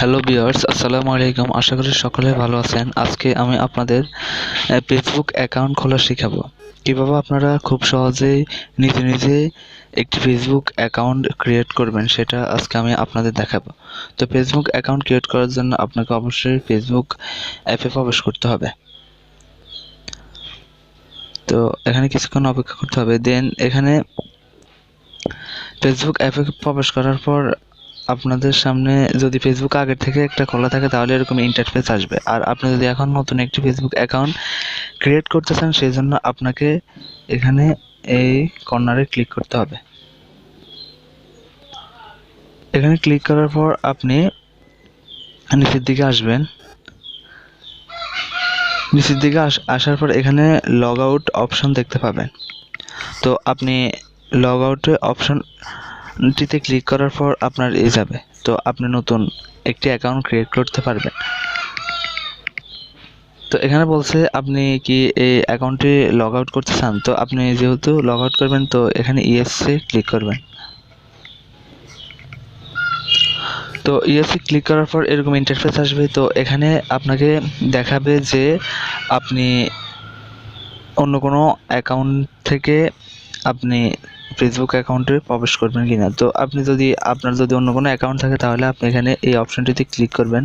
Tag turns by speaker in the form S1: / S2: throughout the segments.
S1: Hello viewers, আসসালামু আলাইকুম। আশা করি সকলে ভালো আছেন। আজকে আমি আপনাদের ফেসবুক অ্যাকাউন্ট খোলা শেখাবো। কিভাবে আপনারা খুব সহজেই নিজে নিজে একটি ফেসবুক অ্যাকাউন্ট ক্রিয়েট করবেন সেটা আজকে আমি আপনাদের দেখাবো। তো ফেসবুক অ্যাকাউন্ট ক্রিয়েট করার জন্য আপনাকে অবশ্যই ফেসবুক অ্যাপে প্রবেশ করতে হবে। তো এখানে কিছুক্ষণ অপেক্ষা করতে হবে। দেন এখানে ফেসবুক অ্যাপে প্রবেশ করার পর আপনাদের সামনে যদি ফেসবুক আগের থেকে একটা খোলা থাকে তাহলে এরকম ইন্টারফেস আসবে। আর আপনি যদি এখন নতুন একটি ফেসবুক অ্যাকাউন্ট ক্রিয়েট করতে চান সেই জন্য আপনাকে এখানে এই কর্নারে ক্লিক করতে হবে। এখানে ক্লিক করার পর আপনি নিচের দিকে আসবেন। নিচের দিকে আসার পর এখানে লগ আউট অপশন দেখতে পাবেন। তো আপনি লগ আউটে অপশনটিতে ক্লিক করার পর আপনার যাবে। তো আপনি নতুন একটি অ্যাকাউন্ট ক্রিয়েট করতে পারবেন। তো এখানে বলছে আপনি কি এই অ্যাকাউন্টে লগ আউট করতে চান। তো আপনি যেহেতু লগ আউট করবেন তো এখানে ইয়েসে ক্লিক করবেন। তো ইয়েসে ক্লিক করার পর এরকম ইন্টারফেস আসবে। তো এখানে আপনাকে দেখাবে যে আপনি অন্য কোনো অ্যাকাউন্ট থেকে আপনি ফেসবুক অ্যাকাউন্টে প্রবেশ করবেন কিনা। তো আপনি যদি আপনার যদি অন্য কোনো অ্যাকাউন্ট থাকে তাহলে আপনি এখানে এই অপশনটিতে ক্লিক করবেন,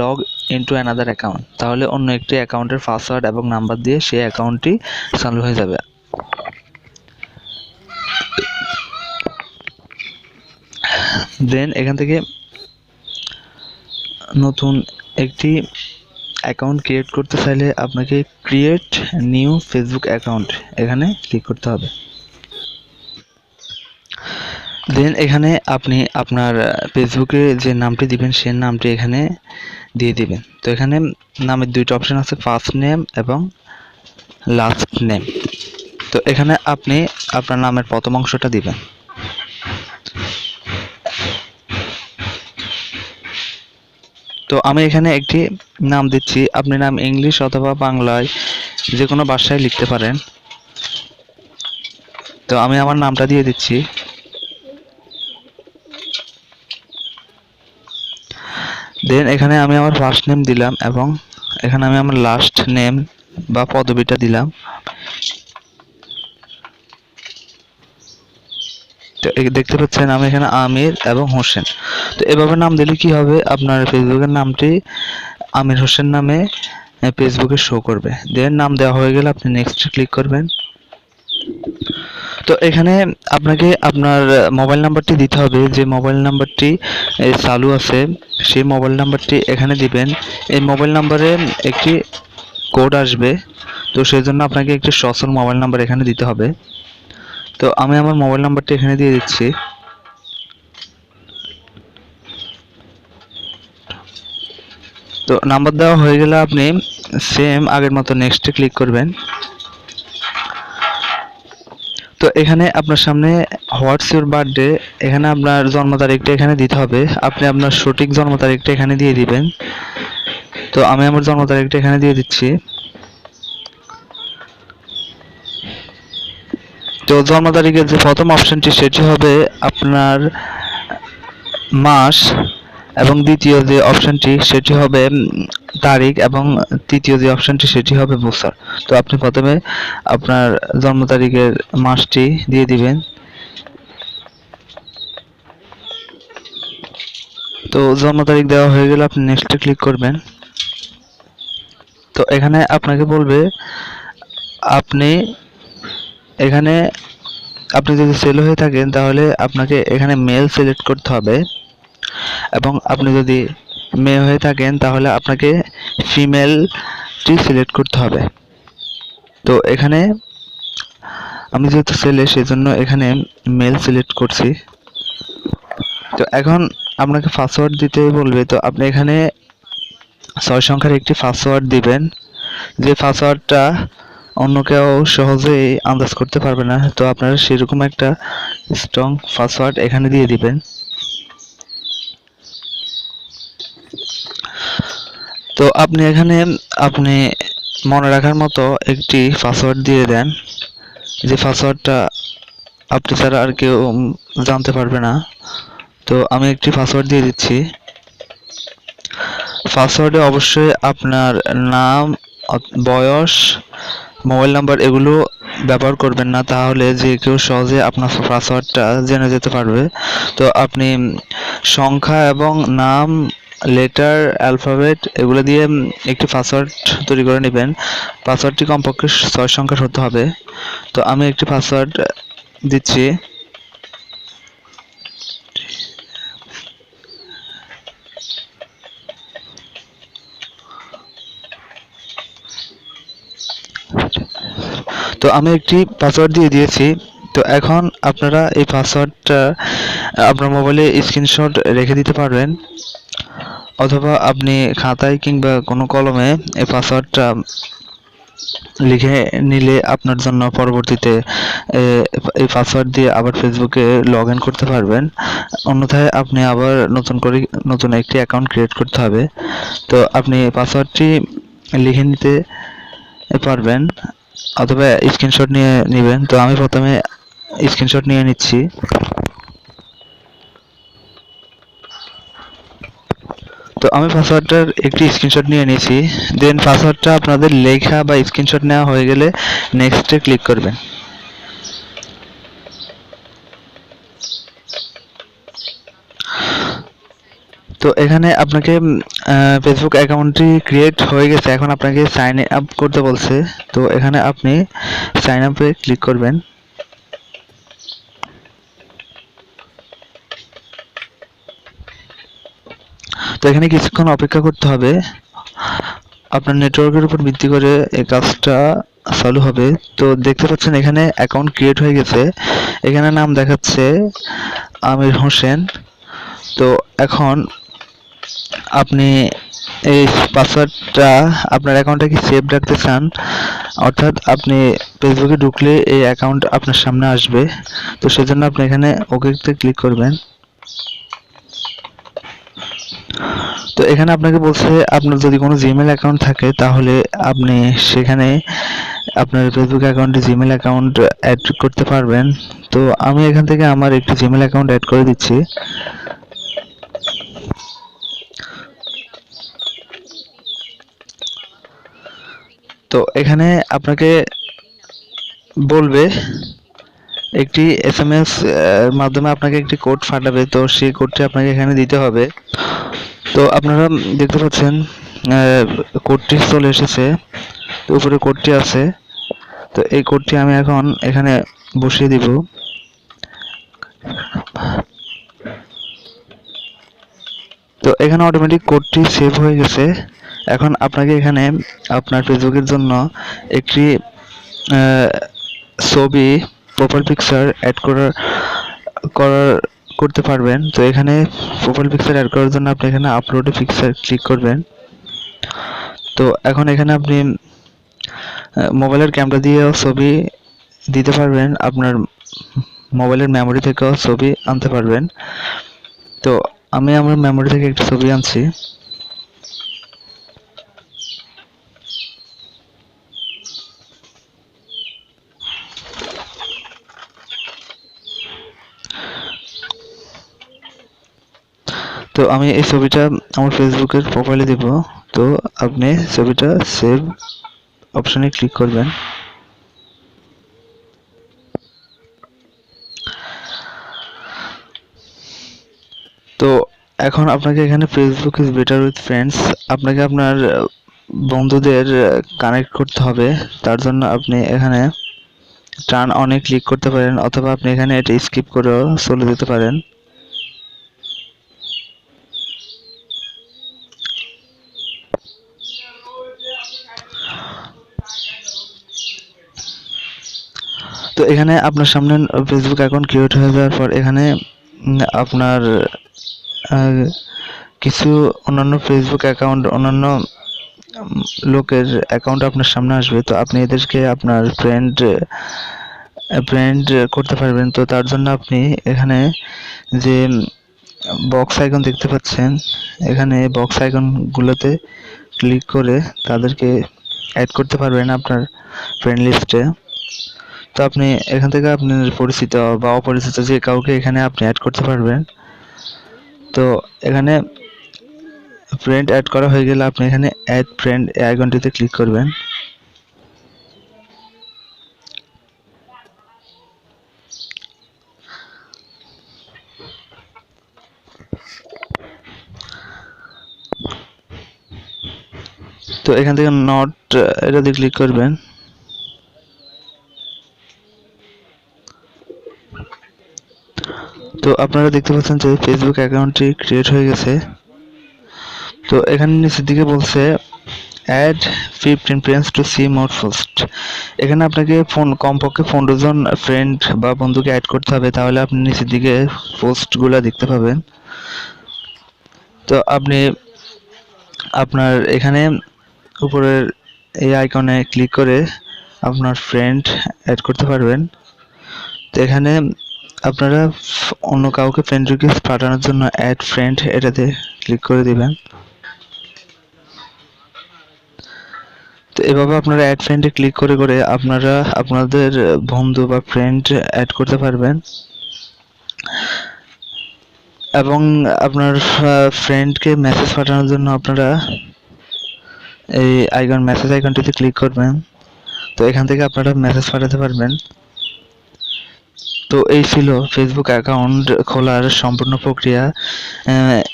S1: লগ ইনটু অ্যানাদার অ্যাকাউন্ট। তাহলে অন্য একটি অ্যাকাউন্টের পাসওয়ার্ড এবং নাম্বার দিয়ে সেই অ্যাকাউন্টটি চালু হয়ে যাবে। দেন এখান থেকে নতুন একটি অ্যাকাউন্ট ক্রিয়েট করতে চাইলে আপনাকে ক্রিয়েট নিউ ফেসবুক অ্যাকাউন্ট এখানে ক্লিক করতে হবে। দেন এখানে আপনি আপনার ফেসবুকে যে নামটি দিবেন সেই নামটি এখানে দিয়ে দিবেন। তো এখানে নামের দুইটা অপশন আছে, ফার্স্ট নেম এবং লাস্ট নেম। তো এখানে আপনি আপনার নামের প্রথম অংশটা দিবেন। তো আমি এখানে একটি নাম দিচ্ছি, আপনি নাম ইংলিশ অথবা বাংলায় যে কোনো ভাষায় লিখতে পারেন। তো আমি আমার নামটা দিয়ে দিচ্ছি। দেন এখানে আমি আমার ফার্স্ট নেম দিলাম এবং এখানে আমি আমার লাস্ট নেম বা পদবিটা দিলাম। তো দেখতে পাচ্ছেন আমি এখানে আমির এবং হোসেন। তো এভাবে নাম দিলে কি হবে, আপনার ফেসবুকের নামটি আমির হোসেন নামে ফেসবুকে শো করবে। দেন নাম দেওয়া হয়ে গেলে আপনি নেক্সট ক্লিক করবেন। তো এখানে আপনাকে আপনার মোবাইল নাম্বারটি দিতে হবে, যে মোবাইল নাম্বারটি চালু আছে সেই মোবাইল নাম্বারটি এখানে দিবেন। এই মোবাইল নাম্বারে একটি কোড আসবে, তো সেই জন্য আপনাকে একটি সচল মোবাইল নাম্বার এখানে দিতে হবে। তো আমি আমার মোবাইল নাম্বারটি এখানে দিয়ে দিচ্ছি। তো নাম্বার দেওয়া হয়ে গেলে আপনি সেম আগের মতো নেক্সটে ক্লিক করবেন। তো এখানে আপনার সামনে হোয়াটস ইউর বার্থডে, এখানে আপনার জন্ম তারিখটা এখানে দিতে হবে। আপনি আপনার সঠিক জন্ম তারিখটা এখানে দিয়ে দিবেন। তো আমি আমার জন্ম তারিখটা এখানে দিয়ে দিচ্ছি। তো জন্ম তারিখের যে প্রথম অপশনটি সেটি হবে আপনার মাস, এবং দ্বিতীয় যে অপশনটি সেটি হবে তারিখ, এবং তৃতীয় যে অপশনটি সেটি হবে বছর। তো আপনি প্রথমে আপনার জন্ম তারিখের মাসটি দিয়ে দিবেন। তো জন্ম তারিখ দেওয়া হয়ে গেলে আপনি নেক্সটে ক্লিক করবেন। তো এখানে আপনাকে বলবে আপনি এখানে আপনি যদি ছেলে হয়ে থাকেন তাহলে আপনাকে এখানে মেল সিলেক্ট করতে হবে, এবং আপনি যদি মেয়ে হয়ে থাকেন তাহলে আপনাকে ফিমেলটি সিলেক্ট করতে হবে। তো এখানে আমি যেহেতু ছেলে সেজন্য এখানে মেল সিলেক্ট করছি। তো এখন আপনাকে পাসওয়ার্ড দিতে বলবে। তো আপনি এখানে 6 সংখ্যার একটি পাসওয়ার্ড দিবেন, যে পাসওয়ার্ডটা অন্য কেউ সহজেই আন্দাজ করতে পারবে না। তো আপনারা সেরকম একটা স্ট্রং পাসওয়ার্ড এখানে দিয়ে দিবেন। তো আপনি এখানে আপনি মনে রাখার মতো একটি পাসওয়ার্ড দিয়ে দেন, যে পাসওয়ার্ডটা আপনি ছাড়া আর কেউ জানতে পারবে না। তো আমি একটি পাসওয়ার্ড দিয়ে দিচ্ছি। পাসওয়ার্ডে অবশ্যই আপনার নাম, বয়স, মোবাইল নাম্বার এগুলো ব্যবহার করবেন না, তাহলে যে কেউ সহজে আপনার পাসওয়ার্ডটা জেনে যেতে পারবে। তো আপনি সংখ্যা এবং নাম, লেটার, অ্যালফাবেট এগুলো দিয়ে একটি পাসওয়ার্ড তৈরি করে নেবেন। পাসওয়ার্ডটি কমপক্ষে 6 সংখ্যার হতে হবে। তো আমি একটি পাসওয়ার্ড দিচ্ছি। তো আমি একটি পাসওয়ার্ড দিয়ে দিয়েছি। তো এখন আপনারা এই পাসওয়ার্ডটা আপনার মোবাইলে স্ক্রিনশট রেখে দিতে পারবেন, অথবা আপনি খাতায় কিংবা কোনো কলমে এই পাসওয়ার্ডটা লিখে নিলে আপনার জন্য পরবর্তীতে এই পাসওয়ার্ড দিয়ে আবার ফেসবুকে লগ ইন করতে পারবেন। অন্যথায় আপনি আবার নতুন একটি অ্যাকাউন্ট ক্রিয়েট করতে হবে। তো আপনি পাসওয়ার্ডটি লিখে নিতে পারবেন অথবা স্ক্রিনশট নিয়ে নেবেন। তো আমি প্রথমে স্ক্রিনশট নিয়ে নিচ্ছি। তো আমি পাসওয়ার্ডটার একটি স্ক্রিনশট নিয়ে নিয়েছি। দেন পাসওয়ার্ডটা আপনাদের লেখা বা স্ক্রিনশট নেওয়া হয়ে গেলে নেক্সটে ক্লিক করবেন। তো এখানে আপনাকে ফেসবুক অ্যাকাউন্টটি ক্রিয়েট হয়ে গেছে, এখন আপনাকে সাইন আপ করতে বলছে। তো এখানে আপনি সাইন আপে ক্লিক করবেন। তো এখানে কিছুক্ষণ অপেক্ষা করতে হবে। আপনার নেটওয়ার্কের উপর ভিত্তি করে এই কাজটা চালু হবে। তো দেখতে পাচ্ছেন এখানে অ্যাকাউন্ট ক্রিয়েট হয়ে গেছে। এখানে নাম দেখাচ্ছে আমির হোসেন। তো এখন আপনি এই পাসওয়ার্ডটা আপনার অ্যাকাউন্টে কি সেভ রাখতে চান, অর্থাৎ আপনি ফেসবুকে ঢুকলে এই অ্যাকাউন্ট আপনার সামনে আসবে। তো সেজন্য আপনি এখানে ওকেতে ক্লিক করবেন। তো এখানে আপনাকে বলছে আপনার যদি কোনো জিমেল অ্যাকাউন্ট থাকে তাহলে আপনি সেখানে আপনার ফেসবুক অ্যাকাউন্টে জিমেল অ্যাকাউন্ট অ্যাড করতে পারবেন। তো আমি এখান থেকে আমার একটি জিমেল অ্যাকাউন্ট অ্যাড করে দিচ্ছি। তো এখানে আপনাকে বলবে একটি SMS মাধ্যমে আপনাকে একটি কোড পাঠাবে। তো সেই কোডটি আপনাকে এখানে দিতে হবে। তো আপনারা দেখতে পাচ্ছেন কোডটি চলে এসেছে, তো উপরে কোডটি আছে। তো এই কোডটি আমি এখন এখানে বসিয়ে দিব। তো এখানে অটোমেটিক কোডটি সেভ হয়ে গেছে। এখন আপনাকে এখানে আপনার ফেসবুকের জন্য একটি ছবি, প্রোফাইল পিকচার অ্যাড করতে পারবেন। তো এখানে প্রোফাইল পিকচার অ্যাড করার জন্য আপনি এখানে আপলোড পিকচার ক্লিক করবেন। তো এখন এখানে আপনি মোবাইলের ক্যামেরা দিয়েও ছবি দিতে পারবেন, আপনার মোবাইলের মেমোরি থেকেও ছবি আনতে পারবেন। তো আমি আমার মেমোরি থেকে একটা ছবি আনছি। তো আমি এই ছবিটা আমার ফেসবুকের প্রোফাইলে দেব। তো আপনি ছবিটা সেভ অপশনে ক্লিক করবেন। তো এখন আপনাকে এখানে Facebook is better with friends, আপনাকে আপনার বন্ধুদের কানেক্ট করতে হবে। তার জন্য আপনি এখানে টার্ন অনে ক্লিক করতে পারেন, অথবা আপনি এখানে এটা স্কিপ করেও চলে যেতে পারেন। তো এখানে আপনার সামনে ফেসবুক অ্যাকাউন্ট ক্রিয়েট হয়ে যাওয়ার পর এখানে আপনার কিছু অন্যান্য ফেসবুক অ্যাকাউন্ট, অন্যান্য লোকের অ্যাকাউন্ট আপনার সামনে আসবে। তো আপনি এদেরকে আপনার ফ্রেন্ড করতে পারবেন। তো তার জন্য আপনি এখানে যে বক্স আইকন দেখতে পাচ্ছেন, এখানে বক্স আইকনগুলোতে ক্লিক করে তাদেরকে অ্যাড করতে পারবেন আপনার ফ্রেন্ড লিস্টে। তো আপনি এখান থেকে আপনার পরিচিত বা অপরিচিত যে কাউকে এখানে আপনি অ্যাড করতে পারবেন। তো এখানে ফ্রেন্ড অ্যাড করা হয়ে গেলে আপনি এখানে অ্যাড ফ্রেন্ড এই আইকনটিতে ক্লিক করবেন। তো এখান থেকে নট এটাতে ক্লিক করবেন। তো আপনারা দেখতে পাচ্ছেন যে ফেসবুক অ্যাকাউন্টটি ক্রিয়েট হয়ে গেছে। তো এখানে নিচের দিকে বলছে add 15 friends to see more post. এখানে আপনাকে কমপক্ষে 15 জন ফ্রেন্ড বা বন্ধুকে অ্যাড করতে হবে, তাহলে আপনি নিচের দিকে পোস্টগুলো দেখতে পাবেন। তো আপনি আপনার এখানে উপরের এই আইকনে ক্লিক করে আপনার ফ্রেন্ড অ্যাড করতে পারবেন। তো এখানে আপনারা অন্য কাউকে ফ্রেন্ড রিকোয়েস্ট পাঠানোর জন্য অ্যাড ফ্রেন্ড এটাতে ক্লিক করে দিবেন। তো এভাবে আপনারা অ্যাড ফ্রেন্ডে ক্লিক করে করে আপনারা আপনাদের বন্ধু বা ফ্রেন্ড অ্যাড করতে পারবেন এবং আপনার ফ্রেন্ডকে মেসেজ পাঠানোর জন্য আপনারা এই মেসেজ আইকনটিতে ক্লিক করবেন। তো এখান থেকে আপনারা মেসেজ পাঠাতে পারবেন। তো এই ছিল ফেসবুক অ্যাকাউন্ট খোলার সম্পূর্ণ প্রক্রিয়া।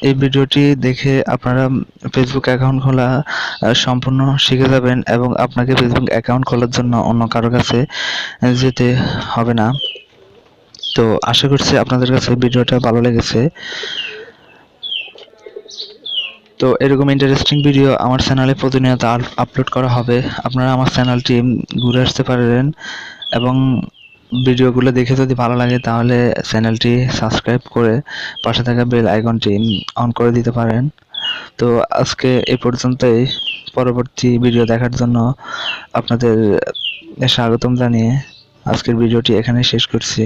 S1: এই ভিডিওটি দেখে আপনারা ফেসবুক অ্যাকাউন্ট খোলা সম্পূর্ণ শিখে যাবেন এবং আপনাকে ফেসবুক অ্যাকাউন্ট খোলার জন্য অন্য কারো কাছে যেতে হবে না। তো আশা করছি আপনাদের কাছে ভিডিওটা ভালো লেগেছে। তো এরকম ইন্টারেস্টিং ভিডিও আমার চ্যানেলে প্রতিনিয়ত আপলোড করা হবে। আপনারা আমার চ্যানেলটি ঘুরে আসতে পারেন এবং ভিডিওগুলো দেখে যদি ভালো লাগে তাহলে চ্যানেলটি সাবস্ক্রাইব করে পাশে থাকা বেল আইকনটি অন করে দিতে পারেন। তো আজকে এই পর্যন্তই। পরবর্তী ভিডিও দেখার জন্য আপনাদের স্বাগতম জানিয়ে আজকের ভিডিওটি এখানে শেষ করছি।